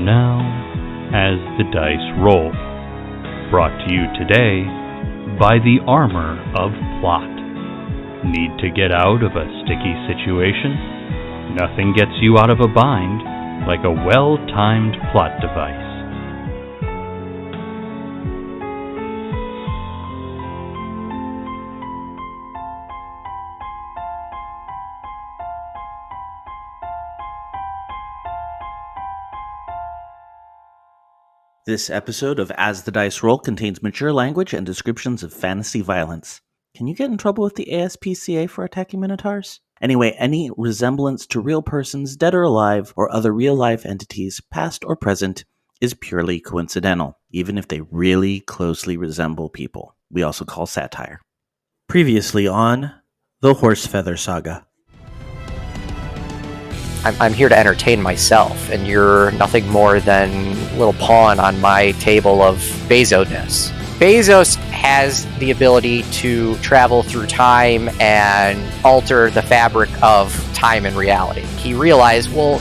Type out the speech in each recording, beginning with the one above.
Now, as the dice roll, brought to you today by the armor of plot. Need to get out of a sticky situation? Nothing gets you out of a bind like a well-timed plot device. This episode of As the Dice Roll contains mature language and descriptions of fantasy violence. Can you get in trouble with the ASPCA for attacking Minotaurs? Anyway, any resemblance to real persons, dead or alive, or other real-life entities, past or present, is purely coincidental, even if they really closely resemble people. We also call satire. Previously on the Horsefeather Saga. I'm here to entertain myself, and you're nothing more than a little pawn on my table of Bezos-ness. Bezos has the ability to travel through time and alter the fabric of time and reality. He realized, well,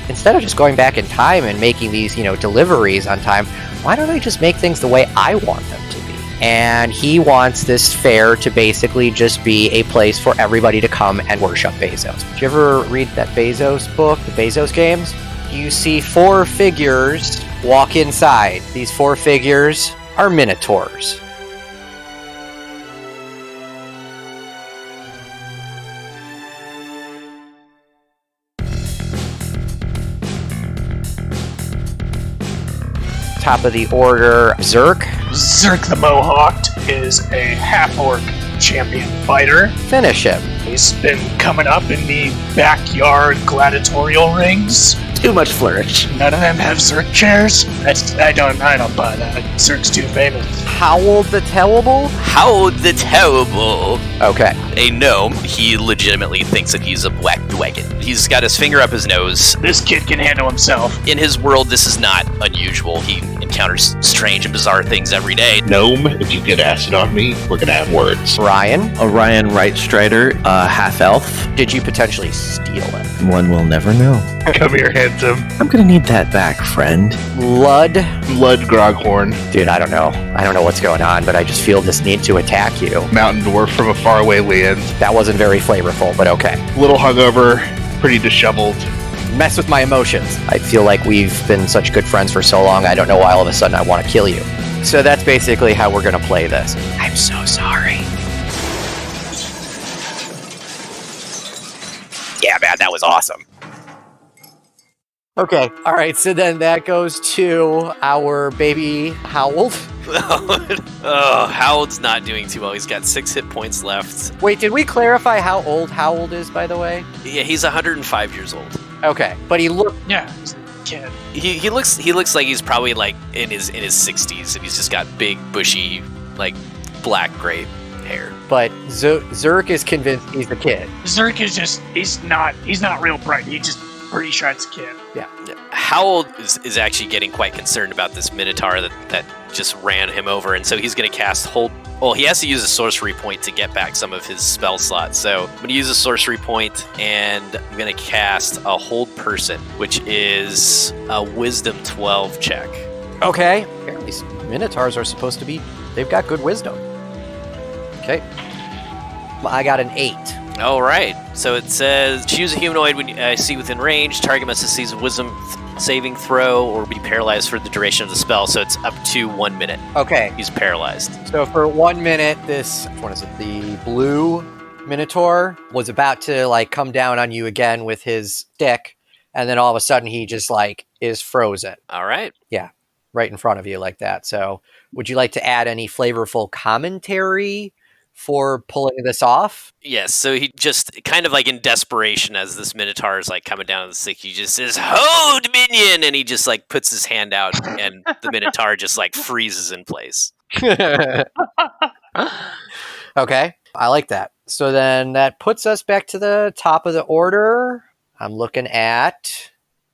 instead of just going back in time and making these, deliveries on time, why don't I just make things the way I want them to be? And he wants this fair to basically just be a place for everybody to come and worship Bezos. Did you ever read that Bezos book, the Bezos games? You see 4 figures walk inside. These 4 figures are Minotaurs. Top of the order, Zerk. Zerk the Mohawked is a half-orc champion fighter. Finish him. He's been coming up in the backyard gladiatorial rings. Too much flourish. None of them have Zerk chairs. I don't buy that. Zerk's too famous. Howl the Terrible? Howl the Terrible. Okay. A gnome, he legitimately thinks that he's a black dragon. He's got his finger up his nose. This kid can handle himself. In his world, this is not unusual. He encounters strange and bizarre things every day. Gnome, if you get acid on me, we're gonna have words. Ryan? Orion Right Strider, half-elf. Did you potentially steal it? One will never know. Come here, handsome. I'm gonna need that back, friend. Ludd? Ludd Groghorn. Dude, I don't know what's going on, but I just feel this need to attack you. Mountain dwarf from a faraway land. That wasn't very flavorful, but okay. Little hungover, pretty disheveled. Mess with my emotions. I feel like we've been such good friends for so long, I don't know why all of a sudden I want to kill you. So that's basically how we're going to play this. I'm so sorry. Yeah, man, that was awesome. Okay, all right, so then that goes to our baby Howl. Howl's not doing too well. He's got 6 hit points left. Wait, did we clarify how old Howl is, by the way? Yeah, he's 105 years old. Okay, but he looked... Yeah, he's a kid. He looks like he's probably like in his 60s, and he's just got big, bushy, like black gray hair. But Zerk is convinced he's a kid. Zerk is just he's not real bright. He just pretty sure it's a kid. Yeah. Howl is actually getting quite concerned about this Minotaur that just ran him over, and so he's going to cast Hold. Well, he has to use a sorcery point to get back some of his spell slots. So I'm going to use a sorcery point, and I'm going to cast a Hold Person, which is a Wisdom 12 check. Okay. Apparently, Minotaurs are supposed to be. They've got good wisdom. Okay. Well, I got an 8. All right. So it says, choose a humanoid when I see within range. Target must succeed a wisdom saving throw or be paralyzed for the duration of the spell. So it's up to 1 minute. Okay. He's paralyzed. So for 1 minute, this, which one is it? The blue Minotaur was about to come down on you again with his stick. And then all of a sudden he just is frozen. All right. Yeah. Right in front of you like that. So would you like to add any flavorful commentary for pulling this off? Yes, so he just kind of in desperation as this Minotaur is coming down on the stick, he just says, "Hold, minion!" And he just puts his hand out, and the Minotaur just freezes in place. Okay, I like that. So then that puts us back to the top of the order. I'm looking at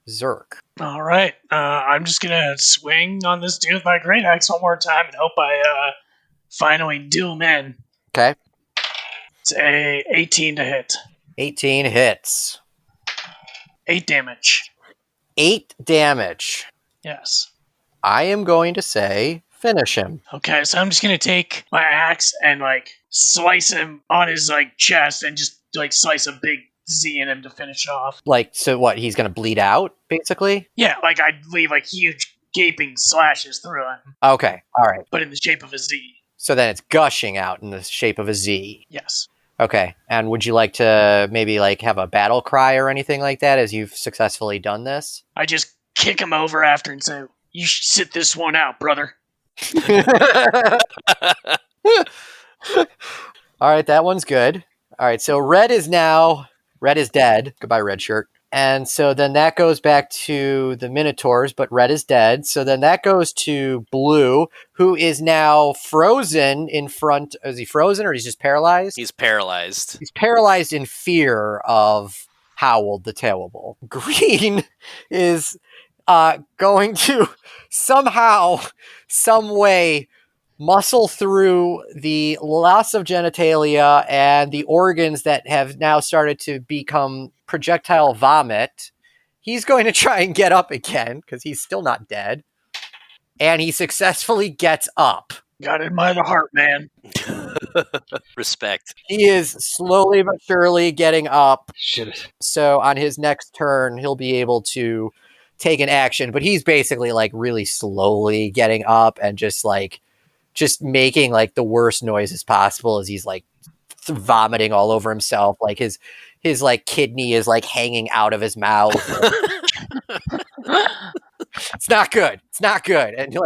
Zerk. All right, I'm just gonna swing on this dude with my great axe one more time and hope I finally do him in. Okay. It's a 18 to hit. 18 hits. 8 damage. 8 damage. Yes. I am going to say finish him. Okay, so I'm just gonna take my axe and slice him on his chest and just slice a big Z in him to finish off. So what? He's going to bleed out, basically? Yeah, I'd leave huge gaping slashes through him, Okay, all right. but in the shape of a Z. So then it's gushing out in the shape of a Z. Yes. Okay, and would you like to maybe have a battle cry or anything like that as you've successfully done this? I just kick him over after and say, "You should sit this one out, brother." All right, that one's good. All right, so Red is dead. Goodbye, Red Shirt. And so then that goes back to the Minotaurs, but Red is dead. So then that goes to Blue, who is now frozen in front. Is he frozen or he's just paralyzed? He's paralyzed. He's paralyzed in fear of Howl the Terrible. Green is going to somehow, some way, muscle through the loss of genitalia and the organs that have now started to become projectile vomit. He's going to try and get up again because he's still not dead. And he successfully gets up. Gotta admire the heart, man. Respect. He is slowly but surely getting up. Shit. So on his next turn, he'll be able to take an action. But he's basically really slowly getting up and just making the worst noises possible as he's vomiting all over himself. His kidney is hanging out of his mouth. It's not good. And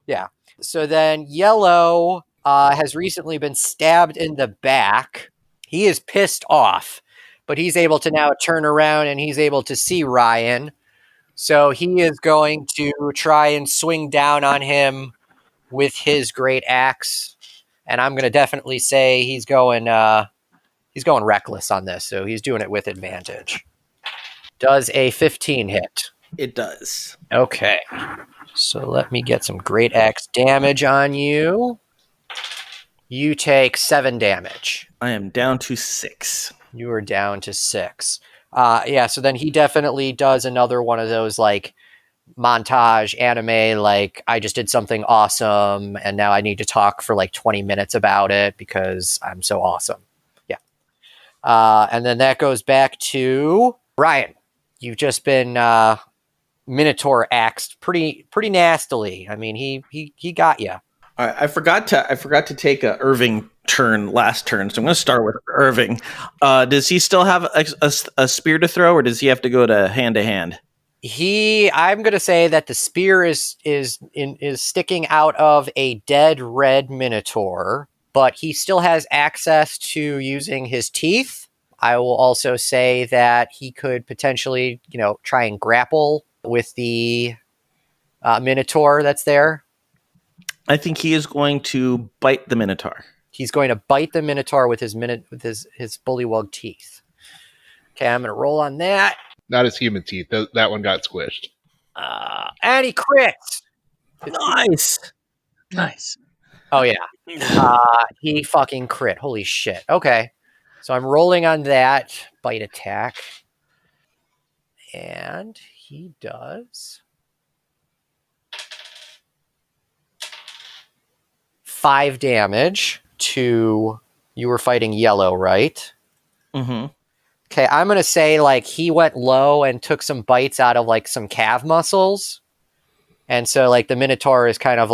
yeah. So then Yellow has recently been stabbed in the back. He is pissed off, but he's able to now turn around and he's able to see Ryan. So he is going to try and swing down on him with his great axe. And I'm going to definitely say he's going reckless on this. So he's doing it with advantage. Does a 15 hit? It does. Okay. So let me get some great axe damage on you. You take 7 damage. I am down to 6. You are down to 6. Yeah, so then he definitely does another one of those montage anime, I just did something awesome and now I need to talk for 20 minutes about it because I'm so awesome. Yeah. And then that goes back to Ryan. You've just been Minotaur axed pretty nastily. I mean, he got you. All right, I forgot to take a Irving turn last turn, so I'm going to start with Irving. Does he still have a spear to throw, or does he have to go to hand? I'm going to say that the spear is sticking out of a dead red Minotaur, but he still has access to using his teeth. I will also say that he could potentially, try and grapple with the Minotaur that's there. I think he is going to bite the Minotaur. He's going to bite the Minotaur with his bullywug teeth. Okay, I'm going to roll on that. Not his human teeth. That one got squished. And he crits. Nice. Oh, yeah. He fucking crit. Holy shit. Okay. So I'm rolling on that bite attack. And he does 5 damage to... You were fighting Yellow, right? Mm-hmm. Okay, I'm going to say, he went low and took some bites out of, some calf muscles. And so, the Minotaur is kind of,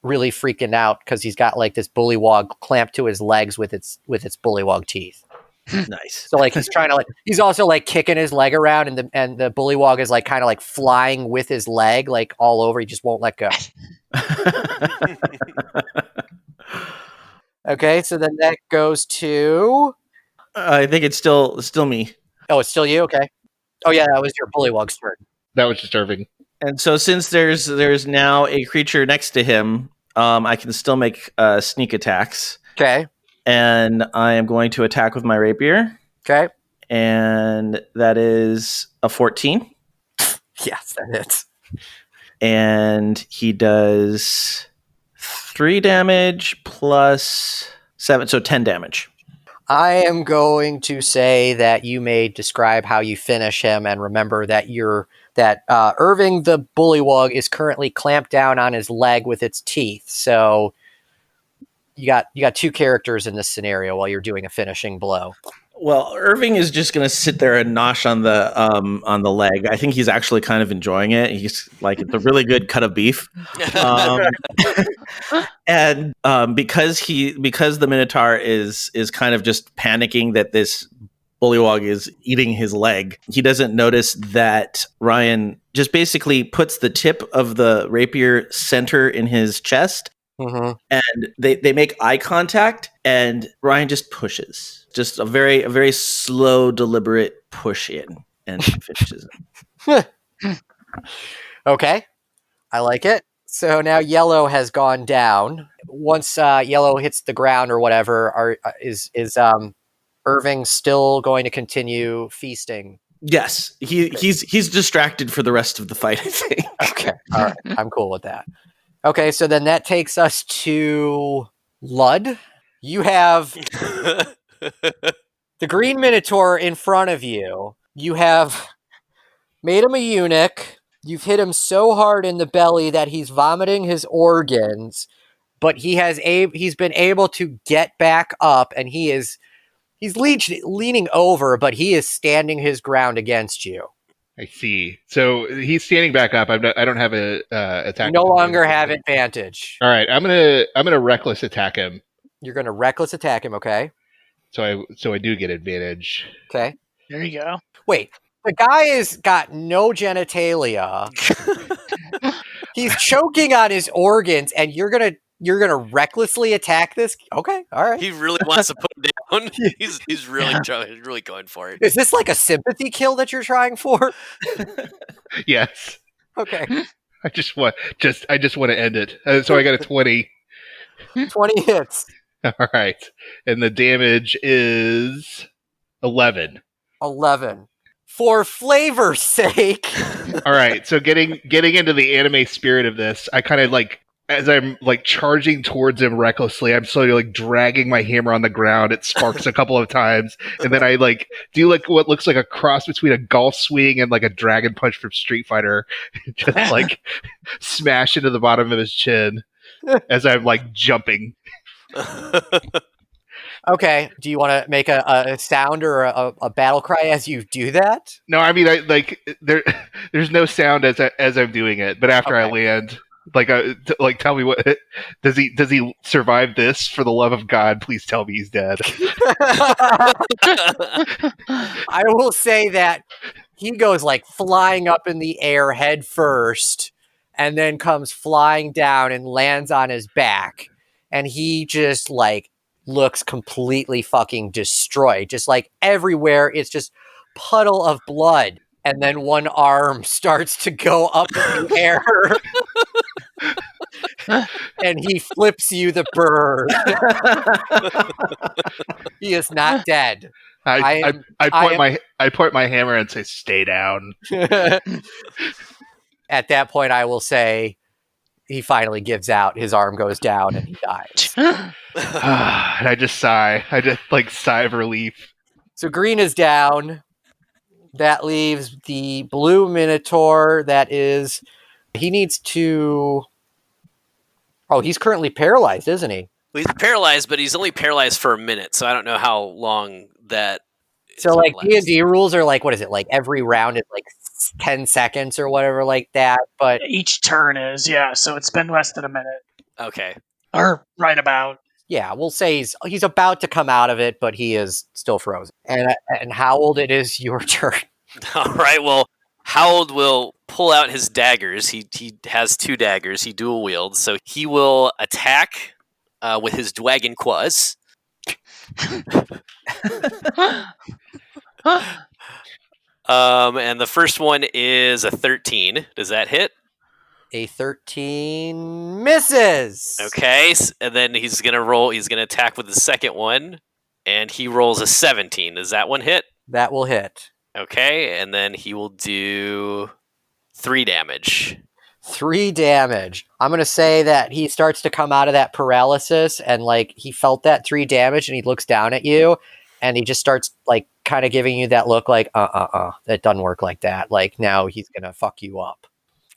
really freaking out because he's got, this bullywog clamped to his legs with its bullywog teeth. Nice. So, he's trying to, he's also, kicking his leg around, and the bullywog is, kind of, flying with his leg, all over. He just won't let go. Okay, so then that goes to... I think it's still me. Oh, it's still you? Okay. Oh, yeah, that was your bullywug's turn. That was just Irving. And so since there's now a creature next to him, I can still make sneak attacks. Okay. And I am going to attack with my rapier. Okay. And that is a 14. Yes, that hits. And he does 3 damage plus 7, so 10 damage. I am going to say that you may describe how you finish him, and remember that Irving the bullywug is currently clamped down on his leg with its teeth. So you got two characters in this scenario while you're doing a finishing blow. Well, Irving is just going to sit there and nosh on the leg. I think he's actually kind of enjoying it. He's like, it's a really good cut of beef. And because the Minotaur is kind of just panicking that this bullywog is eating his leg, he doesn't notice that Ryan just basically puts the tip of the rapier center in his chest. Mm-hmm. And they make eye contact, and Ryan just pushes. Just a very slow, deliberate push in, and finishes it. Okay, I like it. So now Yellow has gone down. Once Yellow hits the ground or whatever, is Irving still going to continue feasting? Yes, he's distracted for the rest of the fight, I think. Okay, all right, I'm cool with that. Okay, so then that takes us to Ludd. You have the green Minotaur in front of you. You have made him a eunuch. You've hit him so hard in the belly that he's vomiting his organs, but he's been able to get back up, and he's leaning over, but he is standing his ground against you. I see. So he's standing back up. I don't have a attack. You no longer have advantage. All right, I'm gonna reckless attack him. You're gonna reckless attack him, okay? So I do get advantage. Okay. There you go. Wait, the guy has got no genitalia. He's choking on his organs, and you're gonna recklessly attack this? Okay, all right. He really wants to put him down. He's really going for it. Is this like a sympathy kill that you're trying for? Yes. Okay. I just want to end it. So I got a 20. 20 hits. All right, and the damage is 11. 11. For flavor's sake. All right, so getting into the anime spirit of this, I kind of like, as I'm like charging towards him recklessly, I'm slowly like dragging my hammer on the ground. It sparks a couple of times, and then I like do like what looks like a cross between a golf swing and like a dragon punch from Street Fighter, just like smash into the bottom of his chin as I'm like jumping. Okay. Do you want to make a sound or a battle cry as you do that? No, I mean, there's no sound as I'm doing it, but after I land. Like, tell me what does he survive this? For the love of God, please tell me he's dead. I will say that he goes like flying up in the air head first, and then comes flying down and lands on his back, and he just like looks completely fucking destroyed. Just like everywhere, it's just puddle of blood, and then one arm starts to go up in the air. And he flips you the bird. He is not dead. I point my hammer and say, "Stay down." At that point, I will say he finally gives out. His arm goes down and he dies. And I just sigh. I just like sigh of relief. So green is down. That leaves the blue Minotaur. He needs to. Oh, he's currently paralyzed, isn't he? Well, he's paralyzed, but he's only paralyzed for a minute, so I don't know how long that. So, like D&D rules are like, what is it? Like every round is like 10 seconds or whatever, like that. But Each turn is, yeah. So it's been less than a minute, Okay. or right about. yeah, we'll say he's about to come out of it, but he is still frozen. And Howled, it is your turn. All right. Well, Howled will pull out his daggers. He has 2 daggers. He dual wields, so he will attack with his Dwagon Quas. And the first one is a 13. Does that hit? A 13 misses. Okay, and then he's gonna roll. He's gonna attack with the second one, and he rolls a 17. Does that one hit? That will hit. Okay, and then he will do 3 damage. 3 damage. I'm going to say that he starts to come out of that paralysis and like he felt that 3 damage and he looks down at you and he just starts like kind of giving you that look like, that doesn't work like that. Like now he's going to fuck you up.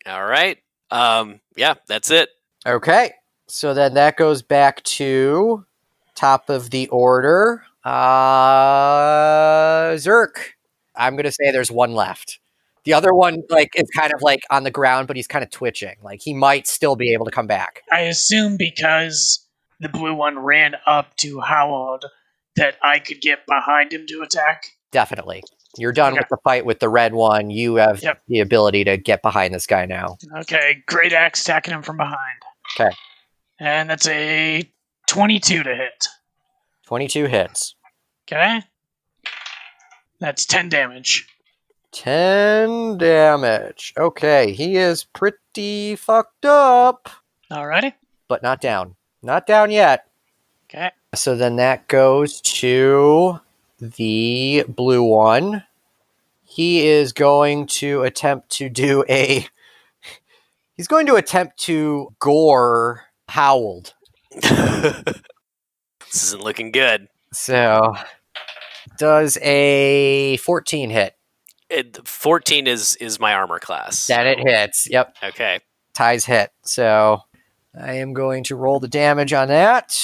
All right. Yeah, that's it. Okay. So then that goes back to top of the order. Zerk. I'm going to say there's one left. The other one, like, is kind of like on the ground, but he's kind of twitching. Like he might still be able to come back. I assume because the blue one ran up to Howard that I could get behind him to attack. Definitely. You're done with the fight with the red one. You have the ability to get behind this guy now. Okay, great axe attacking him from behind. Okay. And that's a 22 to hit. 22 hits. Okay. That's 10 damage. 10 damage. Okay, he is pretty fucked up. Alrighty. But not down. Not down yet. Okay. So then that goes to the blue one. He is going to attempt to do He's going to attempt to gore Howled. This isn't looking good. So, does a 14 hit? 14 is my armor class. Then it hits. Yep. Okay. Ties hit. So, I am going to roll the damage on that.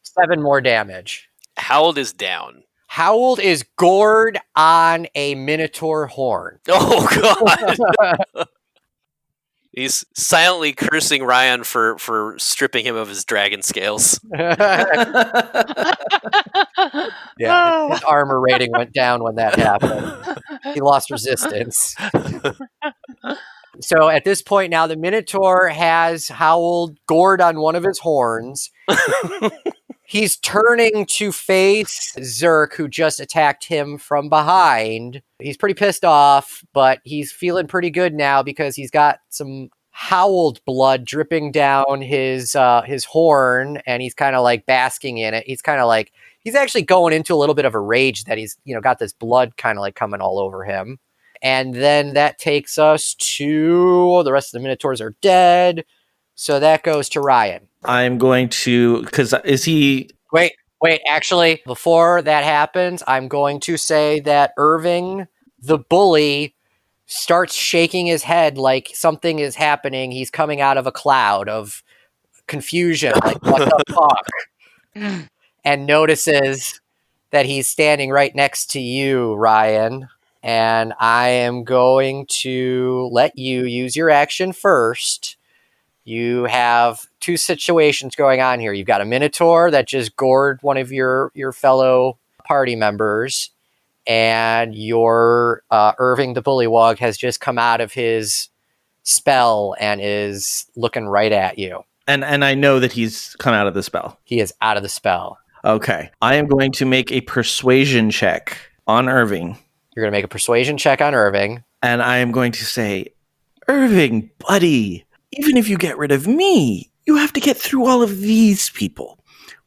7 more damage. Howled is down. Howled is gored on a Minotaur horn. Oh, God. He's silently cursing Ryan for stripping him of his dragon scales. Yeah, his armor rating went down when that happened. He lost resistance. So at this point now, the Minotaur has Howled gored on one of his horns. He's turning to face Zerk, who just attacked him from behind. He's pretty pissed off, but he's feeling pretty good now because he's got some Howled blood dripping down his horn, and he's kind of like basking in it. He's kind of like, he's actually going into a little bit of a rage that he's, got this blood kind of like coming all over him. And then that takes us to the rest of the Minotaurs are dead. So that goes to Ryan. I'm going to, because is he... Wait, actually, before that happens, I'm going to say that Irving, the bully, starts shaking his head like something is happening. He's coming out of a cloud of confusion, like, what the fuck? And notices that he's standing right next to you, Ryan. And I am going to let you use your action first. You have 2 situations going on here. You've got a Minotaur that just gored one of your fellow party members, and your Irving the Bullywog has just come out of his spell and is looking right at you. And I know that he's come out of the spell. He is out of the spell. Okay. I am going to make a persuasion check on Irving. You're going to make a persuasion check on Irving. And I am going to say, Irving, buddy, even if you get rid of me, you have to get through all of these people.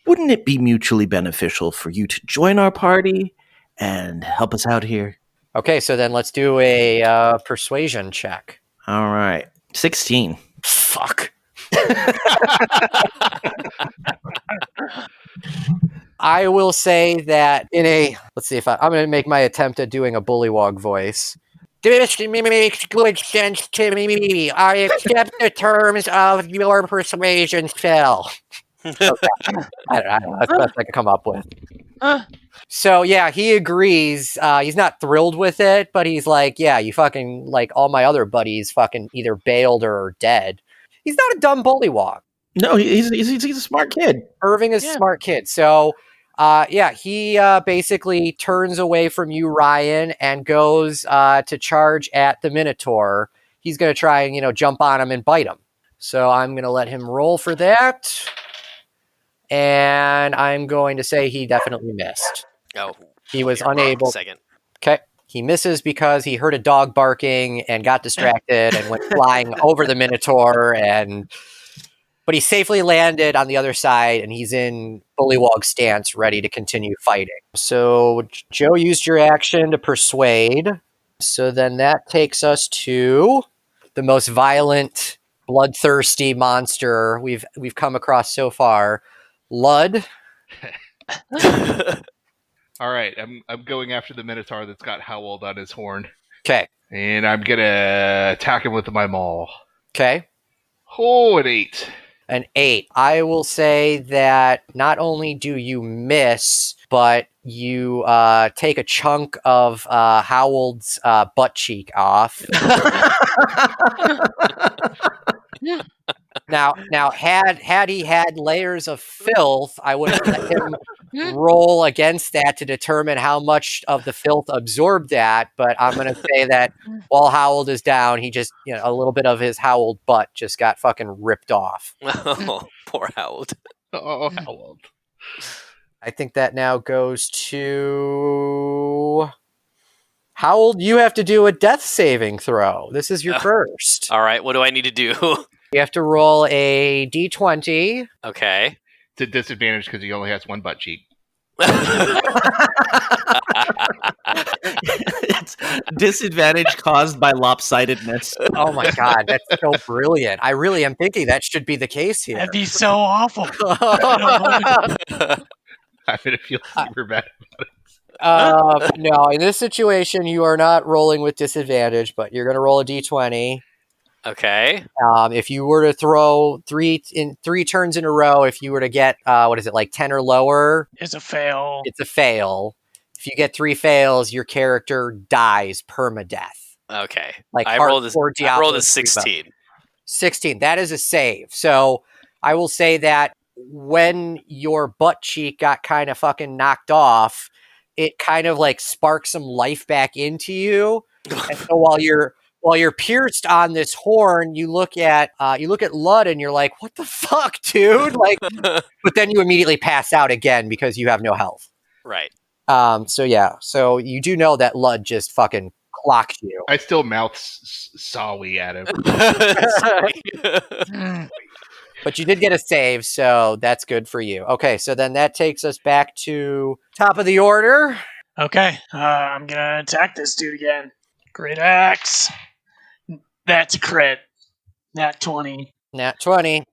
Wouldn't it be mutually beneficial for you to join our party and help us out here? Okay, so then let's do a persuasion check. All right. 16. Fuck. I will say that let's see if I'm going to make my attempt at doing a bullywog voice. This makes good sense to me. I accept the terms of your persuasion spell. Okay. I don't know. That's the best I could come up with. So, yeah, he agrees. He's not thrilled with it, but he's like, yeah, you fucking, like, all my other buddies fucking either bailed or are dead. He's not a dumb bullywog. No, he's a smart kid. Irving is a smart kid. So, he basically turns away from you, Ryan, and goes to charge at the Minotaur. He's going to try and, jump on him and bite him. So I'm going to let him roll for that. And I'm going to say he definitely missed. Oh, he was unable. Second. Okay. He misses because he heard a dog barking and got distracted and went flying over the Minotaur, but he safely landed on the other side, and he's in bullywog stance, ready to continue fighting. So Joe used your action to persuade. So then that takes us to the most violent, bloodthirsty monster we've come across so far. Ludd. All right, I'm going after the Minotaur that's got Howled on his horn. Okay. And I'm gonna attack him with my maul. Okay. Oh, an 8. An 8. I will say that not only do you miss, but you take a chunk of Howald's butt cheek off. Now, had he had layers of filth, I would have let him roll against that to determine how much of the filth absorbed that. But I'm going to say that while Howald is down, he just, a little bit of his Howald butt just got fucking ripped off. Oh, poor Howald. Oh, Howald. I think that now goes to Howald. You have to do a death saving throw. This is your first. All right, what do I need to do? You have to roll a d20. Okay. It's a disadvantage because he only has one butt cheek. It's disadvantage caused by lopsidedness. Oh my god, that's so brilliant. I really am thinking that should be the case here. That'd be so awful. I'm gonna feel super bad. No, in this situation, you are not rolling with disadvantage, but you're going to roll a d20. Okay. If you were to throw three turns in a row, if you were to get, 10 or lower? It's a fail. It's a fail. If you get 3 fails, your character dies permadeath. Okay. Like I rolled a Diablo 16. 16. That is a save. So I will say that when your butt cheek got kind of fucking knocked off, it kind of like sparked some life back into you. And so while you're pierced on this horn, you look at Ludd and you're like, "What the fuck, dude?" Like, but then you immediately pass out again because you have no health. Right. So you do know that Ludd just fucking clocked you. I still mouth sorry at him. But you did get a save, so that's good for you. Okay, so then that takes us back to top of the order. Okay, I'm gonna attack this dude again. Great axe. That's a crit. Nat 20. Nat 20.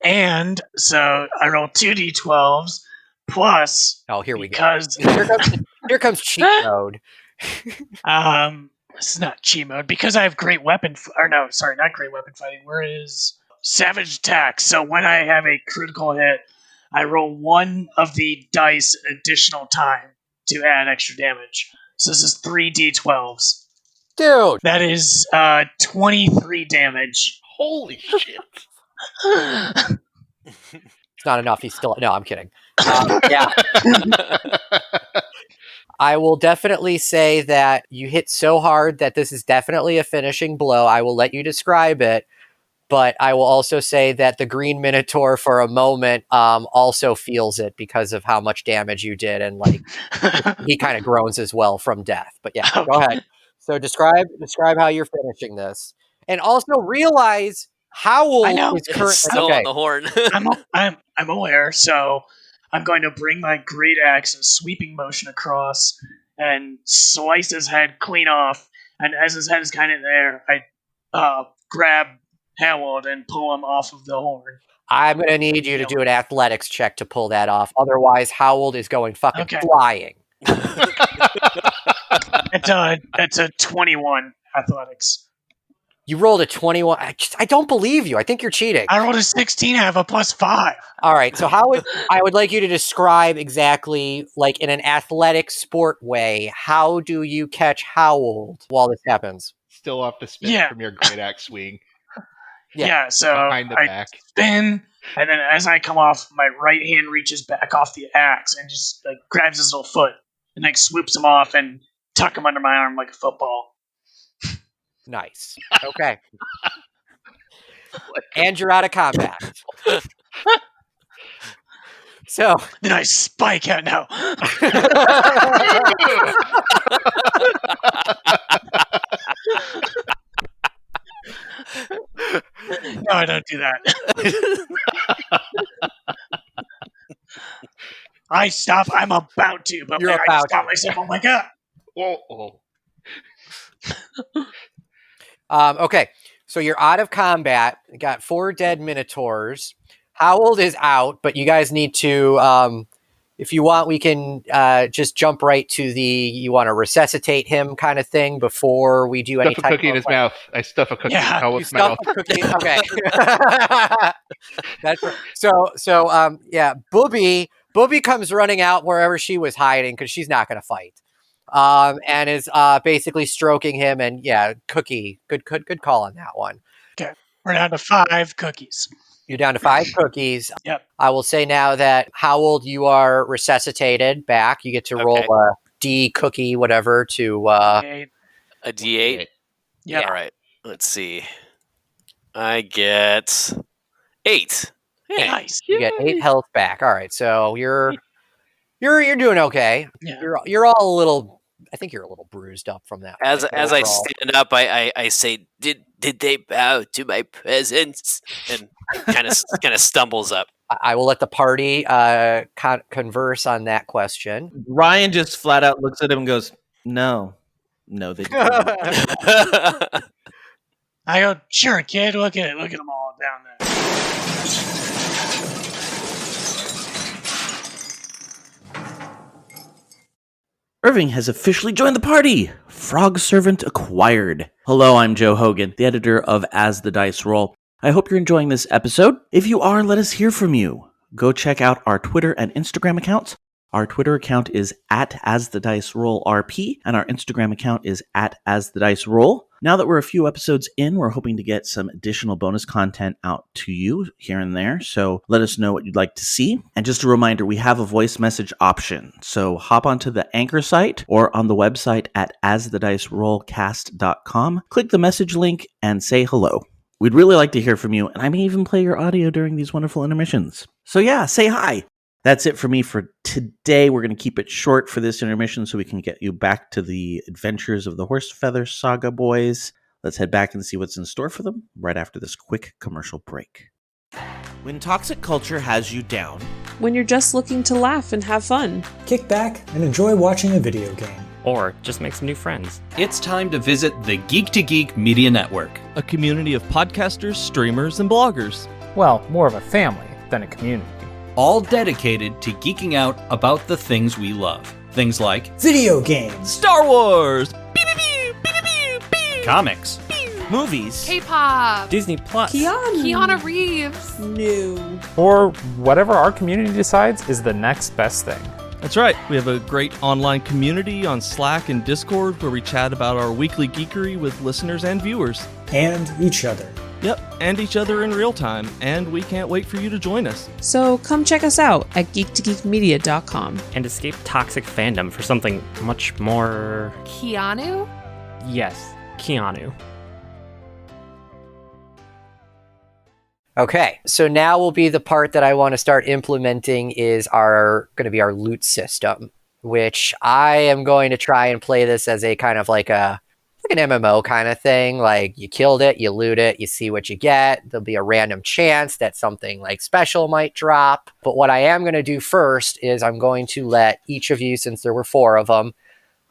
And so I roll 2d12s plus. Oh, here we go. Here comes cheat mode. This is not cheat mode because I have great weapon. Not great weapon fighting. Where is savage attack? So when I have a critical hit, I roll one of the dice an additional time to add extra damage. So this is 3d12s. Dude, that is 23 damage. Holy shit! It's not enough. He's still no. I'm kidding. Yeah. I will definitely say that you hit so hard that this is definitely a finishing blow. I will let you describe it, but I will also say that the green Minotaur for a moment also feels it because of how much damage you did, and like he kind of groans as well from death. But yeah, go ahead. So describe how you're finishing this, and also realize Howl is currently still on the horn. I'm aware, so I'm going to bring my great axe in sweeping motion across and slice his head clean off. And as his head is kind of there, I grab Howard and pull him off of the horn. I'm going to need you to do an athletics check to pull that off. Otherwise, Howard is going fucking flying. It's a 21 athletics. You rolled a 21. I don't believe you. I think you're cheating. I rolled a 16. I have a +5. All right. So I would like you to describe exactly, like in an athletic sport way, how do you catch Howald while this happens? Still off the spin from your great axe swing. Yeah. So behind the back. Spin, and then as I come off, my right hand reaches back off the axe and just like grabs his little foot and like swoops him off and tuck him under my arm like a football. Nice. Okay. And you're out of combat. So then I spike out now. No, I don't do that. I stop. I'm about to, but I stop myself. Oh my god. Whoa. Okay, So you're out of combat. You got 4 dead Minotaurs. Howald is out, but you guys need to, if you want, we can just jump right to you want to resuscitate him kind of thing before we do any Stuff a type cookie in his mouth. I stuff a cookie in Yeah. You his stuff mouth. a cookie. Okay. That's right. So, yeah, Booby comes running out wherever she was hiding because she's not going to fight. And is basically stroking him, and yeah, Cookie, good call on that one. Okay. We're down to 5 cookies. You're down to 5 cookies. Yep. I will say now that Howald, you are resuscitated back. You get to roll a D cookie, whatever, to Okay. A D8? Yep. All right. Let's see. I get 8. Hey. Nice. you get 8 health back. All right, so you're doing okay. Yeah. You're all a little. I think you're a little bruised up from that. As I overall. stand up, I say, "Did they bow to my presence?" And kind of stumbles up. I will let the party converse on that question. Ryan just flat out looks at him and goes, "No, they didn't." I go, sure, kid. Look at them all down there. Irving has officially joined the party. Frog Servant acquired. Hello, I'm Joe Hogan, the editor of As the Dice Roll. I hope you're enjoying this episode. If you are, let us hear from you. Go check out our Twitter and Instagram accounts. Our Twitter account is @AsTheDiceRollRP, and our Instagram account is @AsTheDiceRoll. Now that we're a few episodes in, we're hoping to get some additional bonus content out to you here and there, so let us know what you'd like to see. And just a reminder, we have a voice message option, so hop onto the Anchor site or on the website at asthedicerollcast.com, click the message link, and say hello. We'd really like to hear from you, and I may even play your audio during these wonderful intermissions. So yeah, say hi. That's it for me for today. We're going to keep it short for this intermission so we can get you back to the adventures of the Horsefeather Saga boys. Let's head back and see what's in store for them right after this quick commercial break. When toxic culture has you down, when you're just looking to laugh and have fun, kick back and enjoy watching a video game. Or just make some new friends. It's time to visit the Geek Media Network, a community of podcasters, streamers, and bloggers. Well, more of a family than a community. All dedicated to geeking out about the things we love. Things like video games, Star Wars, comics, movies, K-pop, Disney Plus, Keanu Reeves. new, Or whatever our community decides is the next best thing. That's right. We have a great online community on Slack and Discord where we chat about our weekly geekery with listeners and viewers. and each other. Yep, and each other in real time, and we can't wait for you to join us. so come check us out at geek2geekmedia.com. and escape toxic fandom for something much more. Keanu? Yes, Keanu. Okay, so now will be the part that I want to start implementing is going to be our loot system, which I am going to try and play this as a kind of like an MMO kind of thing. Like you killed it, you loot it, you see what you get. There'll be a random chance that something like special might drop. But what I am going to do first is I'm going to let each of you, since there were 4 of them,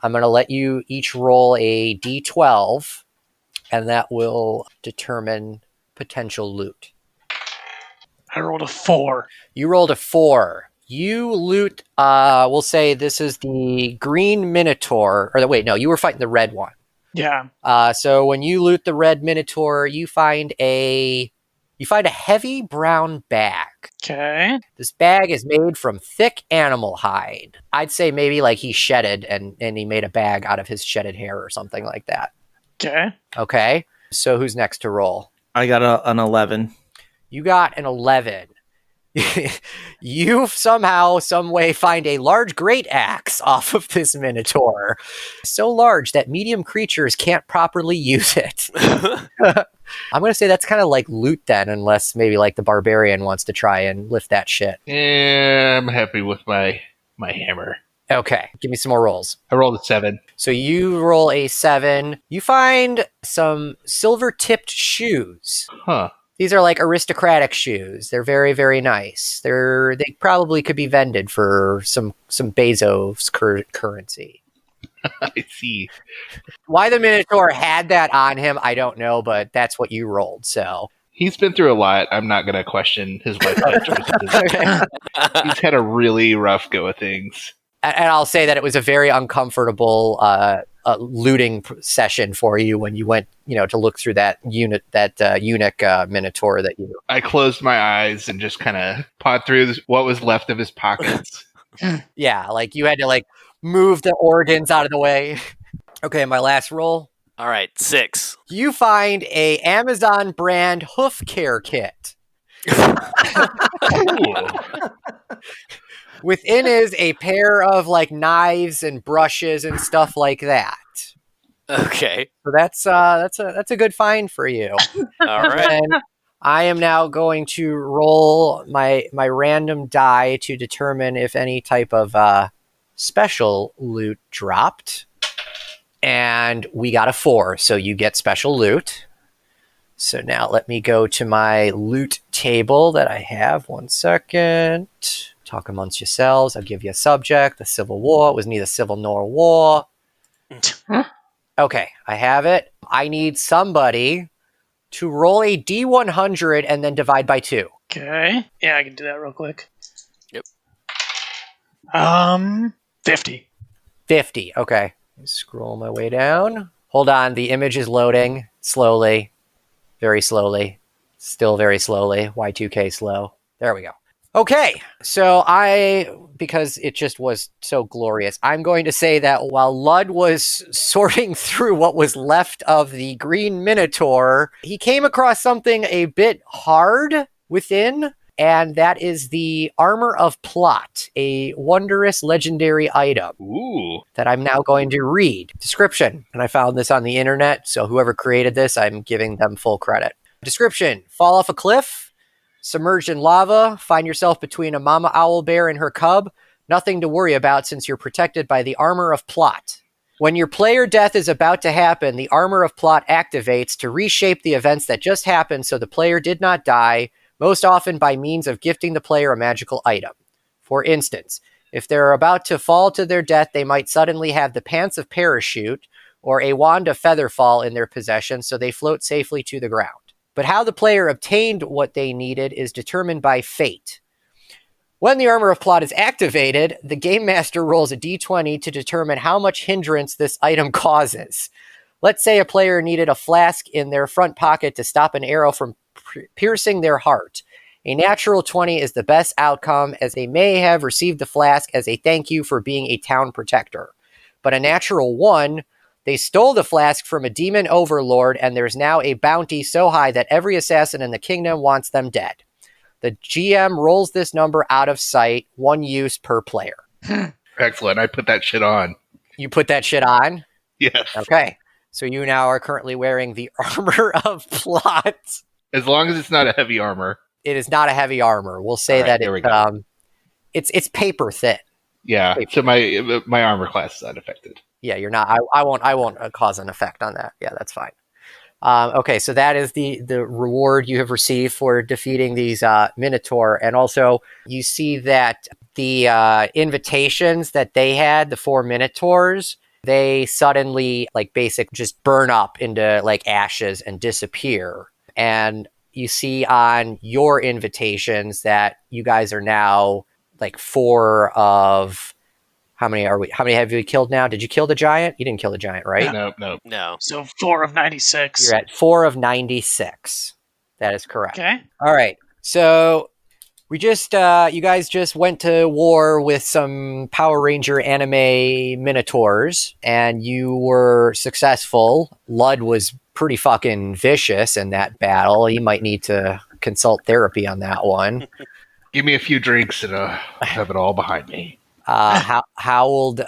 I'm going to let you each roll a D12, and that will determine potential loot. I rolled a 4. You rolled a 4. You loot, we'll say this is the green Minotaur, you were fighting the red one. Yeah. So when you loot the red Minotaur, you find a heavy brown bag. Okay. This bag is made from thick animal hide. I'd say maybe like he shedded and he made a bag out of his shedded hair or something like that. Okay. Okay. So who's next to roll? I got an 11. You got an 11. You somehow, some way find a large great axe off of this Minotaur. So large that medium creatures can't properly use it. I'm going to say that's kind of like loot then, unless maybe like the barbarian wants to try and lift that shit. Yeah, I'm happy with my hammer. Okay, give me some more rolls. I rolled a 7. So you roll a 7. You find some silver-tipped shoes. Huh. These are like aristocratic shoes. They're very, very nice. They probably could be vended for some Bezos currency. I see. Why the Minotaur had that on him, I don't know, but that's what you rolled, so. He's been through a lot. I'm not going to question his lifestyle choices. He's had a really rough go of things. And I'll say that it was a very uncomfortable looting session for you when you went, to look through that eunuch Minotaur that you. I closed my eyes and just kind of pawed through what was left of his pockets. Yeah, like you had to move the organs out of the way. Okay, my last roll. All right, 6. You find a Amazon brand hoof care kit. Within is a pair of knives and brushes and stuff like that. Okay. So that's a good find for you. All right. And I am now going to roll my random die to determine if any type of special loot dropped. And we got a 4, so you get special loot. So now let me go to my loot table that I have. 1 second. Talk amongst yourselves. I'll give you a subject. The Civil War. It was neither civil nor war. Okay, I have it. I need somebody to roll a D100 and then divide by 2. Okay. Yeah, I can do that real quick. Yep. 50. 50, okay. Scroll my way down. Hold on, the image is loading slowly. Very slowly. Still very slowly. Y2K slow. There we go. Okay, so because it just was so glorious, I'm going to say that while Ludd was sorting through what was left of the green Minotaur, he came across something a bit hard within, and that is the Armor of Plot, a wondrous legendary item. Ooh. That I'm now going to read. Description, and I found this on the internet, so whoever created this, I'm giving them full credit. Description, fall off a cliff, submerged in lava, find yourself between a mama owl bear and her cub, nothing to worry about since you're protected by the Armor of Plot. When your player death is about to happen, the Armor of Plot activates to reshape the events that just happened so the player did not die, most often by means of gifting the player a magical item. For instance, if they're about to fall to their death, they might suddenly have the pants of parachute or a wand of featherfall in their possession so they float safely to the ground. But how the player obtained what they needed is determined by fate. When the Armor of Plot is activated, the Game Master rolls a d20 to determine how much hindrance this item causes. Let's say a player needed a flask in their front pocket to stop an arrow from piercing their heart. A natural 20 is the best outcome, as they may have received the flask as a thank you for being a town protector. But a natural 1, they stole the flask from a demon overlord, and there's now a bounty so high that every assassin in the kingdom wants them dead. The GM rolls this number out of sight, 1 use per player. Excellent. I put that shit on. You put that shit on? Yes. Okay. So you now are currently wearing the Armor of Plot. As long as it's not a heavy armor. It is not a heavy armor. We'll say that it's paper thin. Yeah. Paper. So my armor class is unaffected. Yeah, you're not. I won't cause an effect on that. Yeah, that's fine. Okay, so that is the reward you have received for defeating these Minotaur, and also you see that the invitations that they had, the 4 Minotaurs, they suddenly just burn up into ashes and disappear. And you see on your invitations that you guys are now 4 of how many are we? How many have you killed now? Did you kill the giant? You didn't kill the giant, right? No. So 4 of 96. You're at 4 of 96. That is correct. Okay. All right. So we just you guys just went to war with some Power Ranger anime Minotaurs, and you were successful. Ludd was pretty fucking vicious in that battle. You might need to consult therapy on that one. Give me a few drinks and have it all behind me. Howald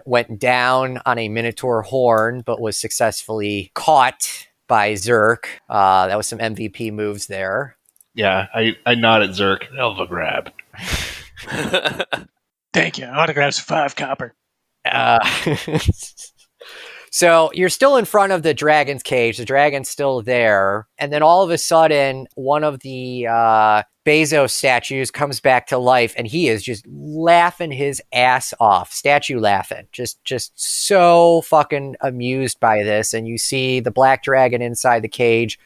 went down on a Minotaur horn, but was successfully caught by Zerk. That was some MVP moves there. Yeah, I nod at Zerk. Hell of a grab. Thank you. Autographs 5 copper. So you're still in front of the dragon's cage. The dragon's still there. And then all of a sudden, one of the Bezos statues comes back to life, and he is just laughing his ass off. Statue laughing. Just so fucking amused by this. And you see the black dragon inside the cage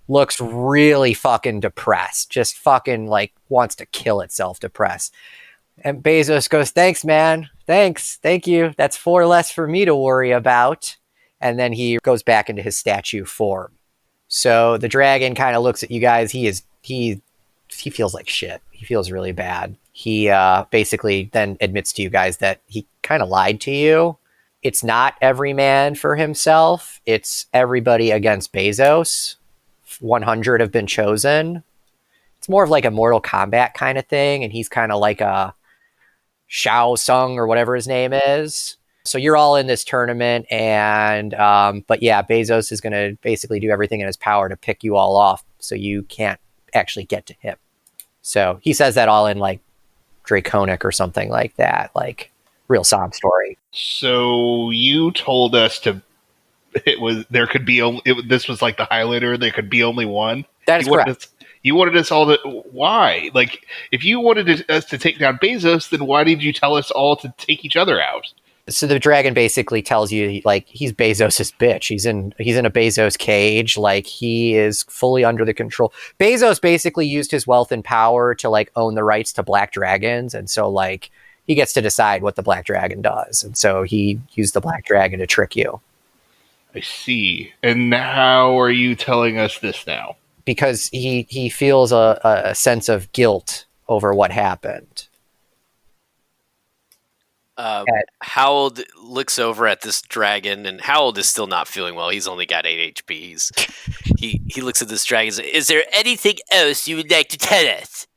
looks really fucking depressed. Just fucking like wants to kill itself depressed. And Bezos goes, thanks, man. Thanks. Thank you. That's 4 less for me to worry about. And then he goes back into his statue form. So the dragon kind of looks at you guys. He feels like shit. He feels really bad. He basically then admits to you guys that he kind of lied to you. It's not every man for himself. It's everybody against Bezos. 100 have been chosen. It's more of like a Mortal Kombat kind of thing. And he's kind of like a Shao Tsung or whatever his name is. So you're all in this tournament, and but yeah, Bezos is going to basically do everything in his power to pick you all off so you can't actually get to him. So he says that all in like Draconic or something like that, like real sob story. So you told us this was like the Highlander, there could be only one? That is correct. You wanted us all to... Why? Like, if you wanted us to take down Bezos, then why did you tell us all to take each other out? So the dragon basically tells you, like, he's Bezos' bitch. He's in a Bezos cage. Like, he is fully under the control. Bezos basically used his wealth and power to, like, own the rights to black dragons. And so, like, he gets to decide what the black dragon does. And so he used the black dragon to trick you. I see. And how are you telling us this now? Because he feels a sense of guilt over what happened. Howard looks over at this dragon, and Howard is still not feeling well. He's only got 8 HP. He looks at this dragon and says, is there anything else you would like to tell us?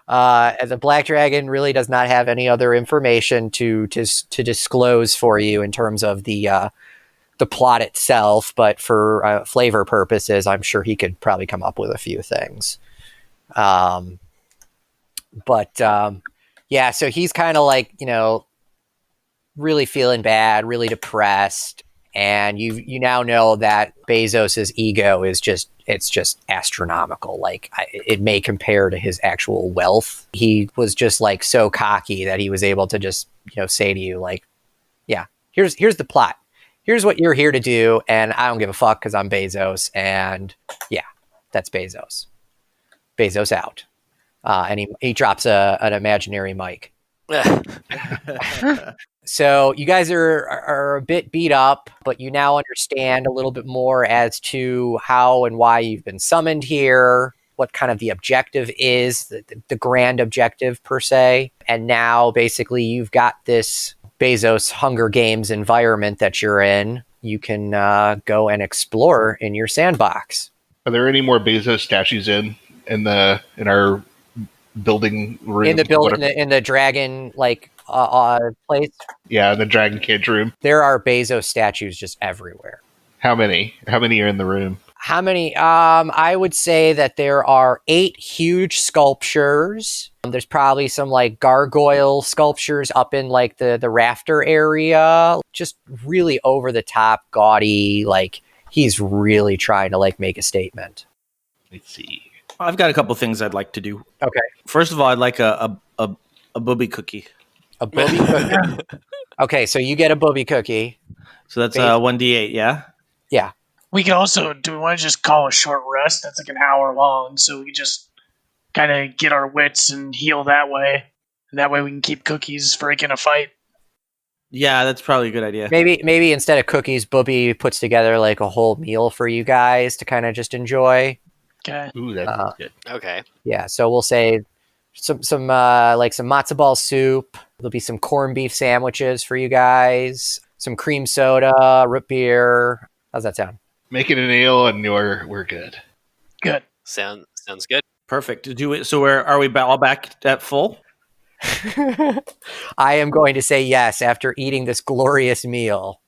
The black dragon really does not have any other information to disclose for you in terms of the plot itself, but for flavor purposes, I'm sure he could probably come up with a few things. Yeah, so he's kind of like, really feeling bad, really depressed. And you now know that Bezos's ego is just astronomical. Like, it may compare to his actual wealth. He was just like so cocky that he was able to just, say to you, like, yeah, here's the plot. Here's what you're here to do. And I don't give a fuck because I'm Bezos. And yeah, that's Bezos. Bezos out. And he drops an imaginary mic. So you guys are a bit beat up, but you now understand a little bit more as to how and why you've been summoned here, what kind of the objective is, the grand objective per se. And now basically you've got this Bezos Hunger Games environment that you're in. You can go and explore in your sandbox. Are there any more Bezos statues in our building room? In the dragon place? Yeah, the dragon cage room. There are Bezos statues just everywhere. How many? How many are in the room? How many? I would say that there are 8 huge sculptures. There's probably some like gargoyle sculptures up in like the rafter area. Just really over the top, gaudy. Like, he's really trying to like make a statement. Let's see. I've got a couple things I'd like to do. Okay. First of all, I'd like a booby cookie. A booby cookie. Okay, so you get a booby cookie. So that's 1d8, yeah? Yeah. We could also, do we want to just call a short rest? That's like an hour long, so we just kind of get our wits and heal that way. And that way we can keep cookies for a fight. Yeah, that's probably a good idea. Maybe instead of cookies, Booby puts together like a whole meal for you guys to kind of just enjoy. Okay. Ooh, that's good. Okay. Yeah, so we'll say some matzo ball soup. There'll be some corned beef sandwiches for you guys. Some cream soda, root beer. How's that sound? Make it an ale, and we're good. Good. Sounds good. Perfect. So are we all back at full? I am going to say yes. After eating this glorious meal,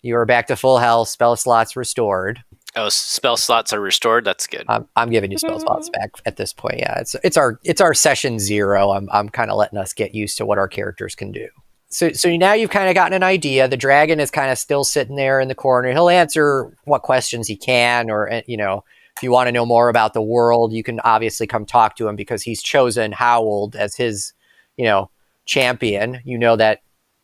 you are back to full health. Spell slots restored. Oh, spell slots are restored. That's good. I'm giving you spell slots back at this point. Yeah, it's our session 0. I'm kind of letting us get used to what our characters can do. So now you've kind of gotten an idea. The dragon is kind of still sitting there in the corner. He'll answer what questions he can, or, if you want to know more about the world, you can obviously come talk to him because he's chosen Howled as his, champion.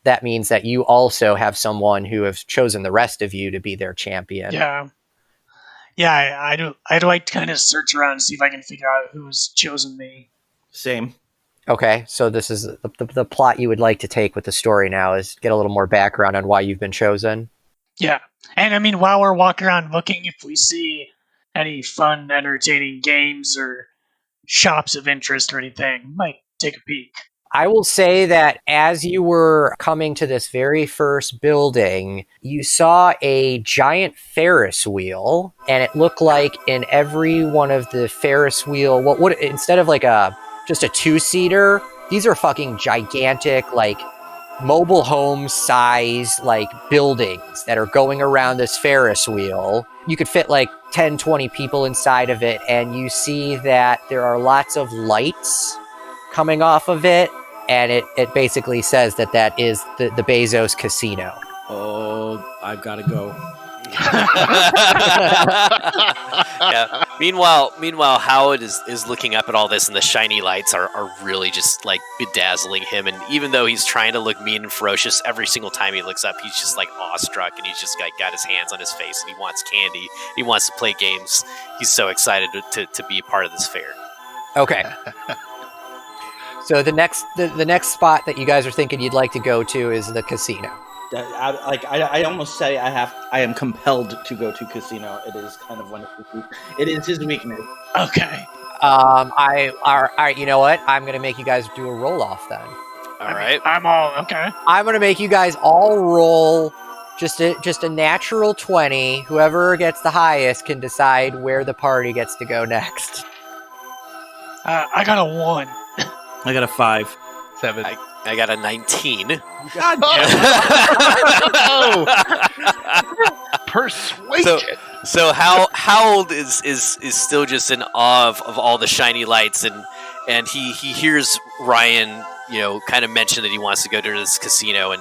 That means that you also have someone who has chosen the rest of you to be their champion. Yeah. Yeah, I do. I'd like to kind of search around and see if I can figure out who's chosen me. Same. Okay, so this is the plot you would like to take with the story now is get a little more background on why you've been chosen. Yeah. And I mean, while we're walking around looking, if we see any fun, entertaining games or shops of interest or anything, might take a peek. I will say that as you were coming to this very first building, you saw a giant Ferris wheel, and it looked like in every one of the Ferris wheel, instead of like just a two-seater, these are fucking gigantic, like mobile home size, like buildings that are going around this Ferris wheel. You could fit like 10, 20 people inside of it, and you see that there are lots of lights coming off of it. And it basically says that is the Bezos casino. Oh, I've got to go. Yeah. Meanwhile, Howard is looking up at all this, and the shiny lights are really just like bedazzling him. And even though he's trying to look mean and ferocious, every single time he looks up, he's just like awestruck, and he's just like got his hands on his face, and he wants candy. He wants to play games. He's so excited to be a part of this fair. Okay. So the next spot that you guys are thinking you'd like to go to is the casino. I almost say I am compelled to go to casino. It is kind of one of it is his weakness. Okay. All right, you know what? I'm going to make you guys do a roll off then. All right. I'm all okay. I'm going to make you guys all roll just a natural 20. Whoever gets the highest can decide where the party gets to go next. I got a 1. I got a 5. 7. I got a 19. God damn. Persuasion. So Howled is still just in awe of all the shiny lights, and he hears Ryan, kind of mention that he wants to go to this casino,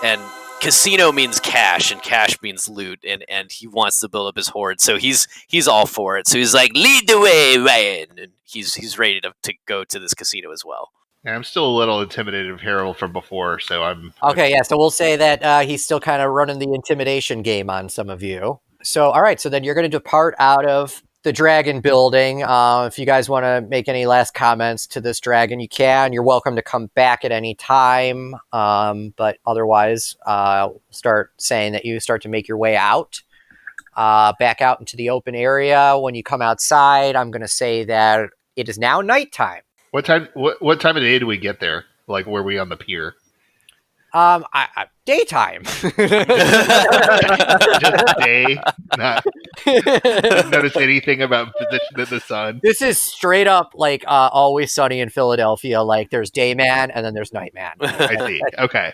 and casino means cash, and cash means loot, and he wants to build up his hoard. So he's all for it. So he's like, lead the way, Ryan, and he's ready to go to this casino as well. I'm still a little intimidated of Harold from before, so I'm... Okay, yeah, so we'll say that he's still kind of running the intimidation game on some of you. So, all right, so then you're going to depart out of the dragon building. If you guys want to make any last comments to this dragon, you can. You're welcome to come back at any time, but otherwise, start saying that you start to make your way out, back out into the open area. When you come outside, I'm going to say that it is now nighttime. What time of day do we get there? Like, were we on the pier? Daytime. Just day. Didn't notice anything about position of the sun. This is straight up like Always Sunny in Philadelphia. Like, there's day man and then there's night man. I see. Okay.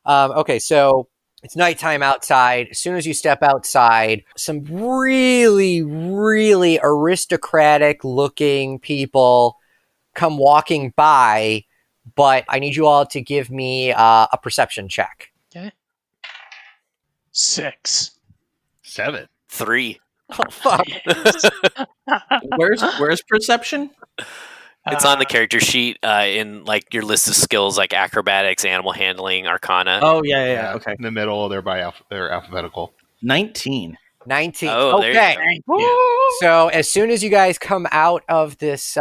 Okay, so it's nighttime outside. As soon as you step outside, some really, really aristocratic looking people come walking by, but I need you all to give me a perception check. Okay. 6. 7. 3. Oh, fuck. Where's perception? It's on the character sheet in like your list of skills, like acrobatics, animal handling, arcana. Oh yeah. Okay. In the middle, they're alphabetical. 19. 19. Oh, okay. So as soon as you guys come out of this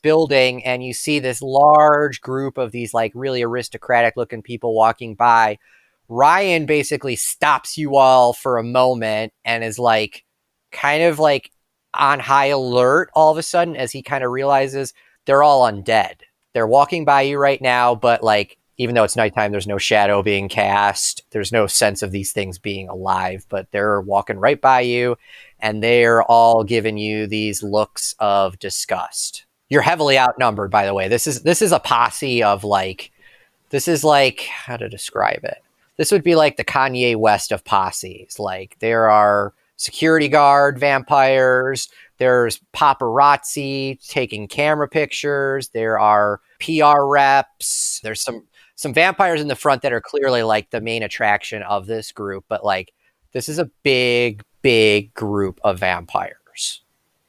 building and you see this large group of these like really aristocratic looking people walking by, Ryan basically stops you all for a moment and is like kind of like on high alert all of a sudden as he kind of realizes they're all undead. They're walking by you right now, but like, even though it's nighttime, there's no shadow being cast. There's no sense of these things being alive, but they're walking right by you and they're all giving you these looks of disgust. You're heavily outnumbered, by the way. This is a posse of like, this is like, how to describe it? This would be like the Kanye West of posses. Like, there are security guard vampires, there's paparazzi taking camera pictures, there are PR reps, there's some some vampires in the front that are clearly like the main attraction of this group, but like this is a big group of vampires.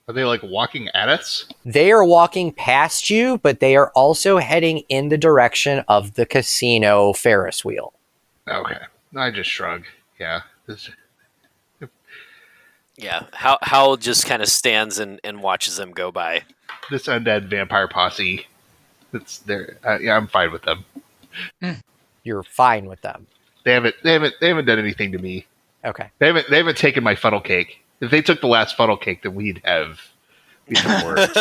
Are they like walking at us? They are walking past you, but they are also heading in the direction of the casino Ferris wheel. Okay. I just shrug. Yeah. Yeah, Hal just kind of stands and watches them go by. This undead vampire posse, it's there. Yeah, I'm fine with them. You're fine with them. They haven't done anything to me. Okay. They haven't taken my funnel cake. If they took the last funnel cake, then we'd have words.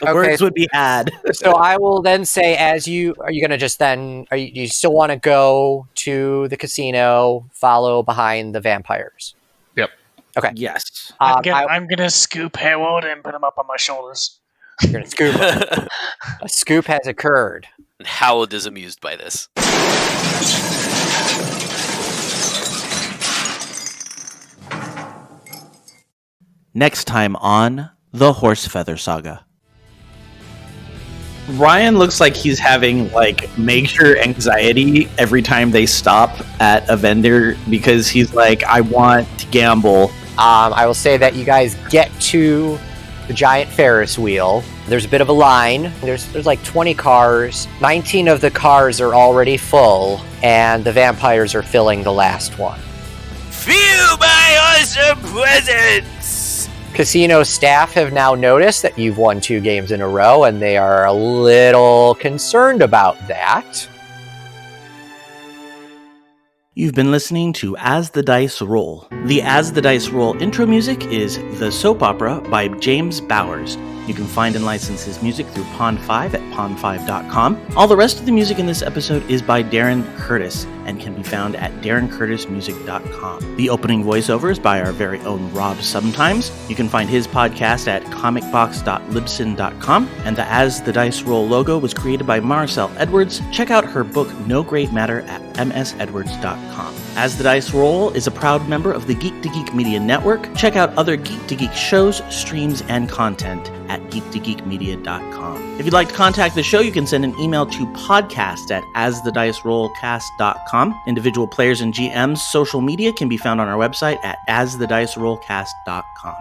Words would be had. So I will then say, are you going to just then, do you still want to go to the casino, follow behind the vampires? Yep. Okay. Yes. I'm gonna scoop Haywood and put him up on my shoulders. You're gonna scoop him. A scoop has occurred. And Howard is amused by this. Next time on the Horsefeather Saga. Ryan looks like he's having like major anxiety every time they stop at a vendor because he's like, I want to gamble. I will say that you guys get to the giant Ferris wheel. There's a bit of a line. There's like 20 cars. 19 of the cars are already full, and the vampires are filling the last one. Feel my awesome presence! Casino staff have now noticed that you've won 2 games in a row, and they are a little concerned about that. You've been listening to As the Dice Roll. The As the Dice Roll intro music is The Soap Opera by James Bowers. You can find and license his music through Pond5 at pond5.com. All the rest of the music in this episode is by Darren Curtis and can be found at darrencurtismusic.com. The opening voiceover is by our very own Rob Sometimes. You can find his podcast at comicbox.libsyn.com. And the As the Dice Roll logo was created by Maricel Edwards. Check out her book No Great Matter at msedwards.com. As the Dice Roll is a proud member of the Geek to Geek Media Network. Check out other Geek to Geek shows, streams, and content at geektogeekmedia.com. If you'd like to contact the show, you can send an email to podcast@asthedicerollcast.com. Individual players and GMs' social media can be found on our website at asthedicerollcast.com.